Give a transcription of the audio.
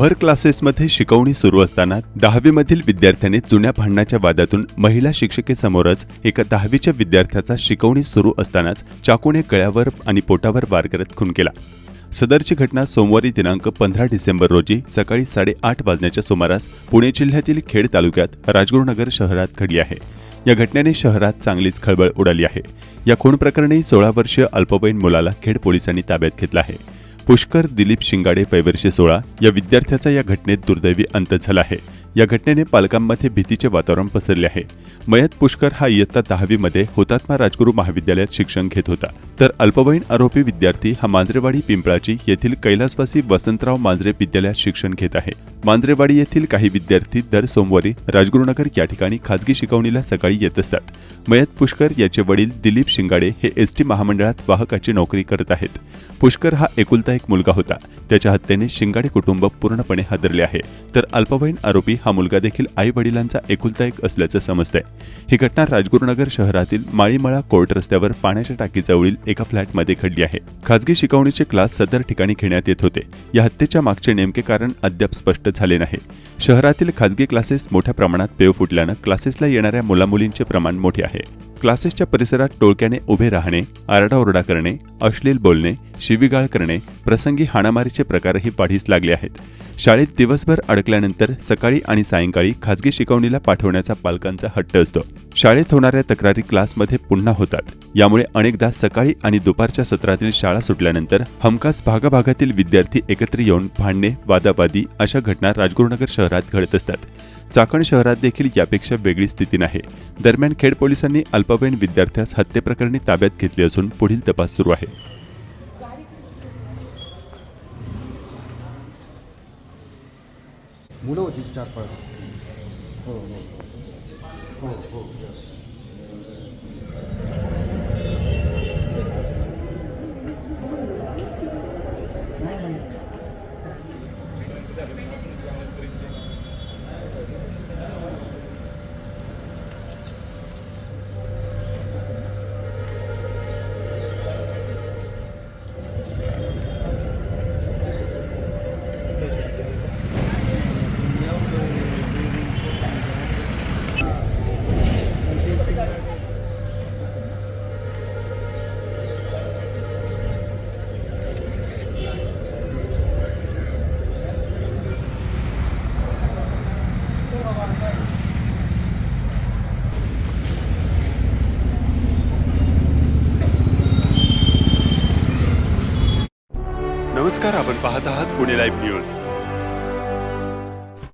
भर क्लासेसमध्ये शिकवणी सुरू असताना 10वी मधील विद्यार्थ्याने जुन्या भांडणाच्या वादातून महिला शिक्षिकेसमोरच एका 10वीच्या विद्यार्थ्याचा शिकवणी सुरू असतानाच चाकूने गळ्यावर आणि पोटावर वार करत खून केला। सदरची घटना सोमवारी दिनांक 15 डिसेंबर रोजी सकाळी 8:30 वाजण्याच्या सुमारास पुणे जिल्ह्यातील खेड तालुक्यात राजगुरुनगर शहरात घडली आहे। या घटनेने शहरात चांगलीच खळबळ उडाली आहे। या खून प्रकरणी 16 वर्षीय अल्पवयीन मुलाला खेड पोलिसांनी ताब्यात घेतलं आहे। पुष्कर दिलीप शिंगाडे वयवर्ष 16 या विद्यार्थ्याचा या घटनेत दुर्दैवी अंत झाला आहे। या घटनेने पालकांमध्ये भीतीचे वातावरण पसरले आहे। मयत पुष्कर हा इयत्ता 10वी मध्ये हुतात्मा राजगुरू महाविद्यालयात शिक्षण घेत होता, तर अल्पवयीन आरोपी विद्यार्थी हा मांजरेवाडी पिंपळाची येथील कैलासवासी वसंतराव मांजरे विद्यालयात शिक्षण घेत आहे। मांजरेवाडी येथील काही विद्यार्थी दर सोमवारी राजगुरुनगर या ठिकाणी खाजगी शिकवणीला सकाळी येत असतात। मयत पुष्कर याचे वडील दिलीप शिंगाडे हे एसटी महामंडळात वाहकाची नोकरी करत आहेत। पुष्कर हा एकुलता एक मुलगा होता। त्याच्या हत्येने शिंगाडे कुटुंब पूर्णपणे हादरले आहे, तर अल्पवयीन आरोपी हा मुलगा देखील आई वडिलांचा एकुलता एक असल्याचं समजतंय। ही घटना राजगुरुनगर शहरातील माळीमळा कोर्ट रस्त्यावर पाण्याच्या टाकीजवळील एका फ्लॅटमध्ये घडली आहे। खाजगी शिकवणीचे क्लास सदर ठिकाणी घेण्यात येत होते। या हत्येच्या मागचे नेमके कारण अद्याप स्पष्ट झाले नाही। शहरातील खाजगी क्लासेस मोठ्या प्रमाणात पेव फुटल्यानं क्लासेसला येणाऱ्या मुलामुलींचे प्रमाण मोठे आहे। क्लासेसच्या परिसरात टोळक्याने उभे राहणे, आरडाओरडा करणे, अश्लील बोलणे, शिवीगाळ करणे, प्रसंगी हाणामारीचे प्रकारही वाढीस लागले आहेत। शाळेत दिवसभर अडकल्यानंतर सकाळी आणि सायंकाळी खाजगी शिकवणीला पाठवण्याचा पालकांचा हट्ट असतो। शाळेत होणाऱ्या तक्रारी क्लासमध्ये पुन्हा होतात। यामुळे अनेकदा सकाळी आणि दुपारच्या सत्रातील शाळा सुटल्यानंतर हमखास भागाभागातील विद्यार्थी एकत्र येऊन भांडणे, वादावादी अशा घटना राजगुरुनगर शहरात घडत असतात। चाकण शहरात देखील यापेक्षा वेगळी स्थिती नाही। दरम्यान खेड पोलिसांनी अल्पवयीन विद्यार्थ्यास हत्येप्रकरणी ताब्यात घेतले असून पुढील तपास सुरू आहे। मुलं होती 4-5। हो हो हो हो हो यस। नमस्कार, आपण पाहत आहात पुणे लाईव्ह न्यूज।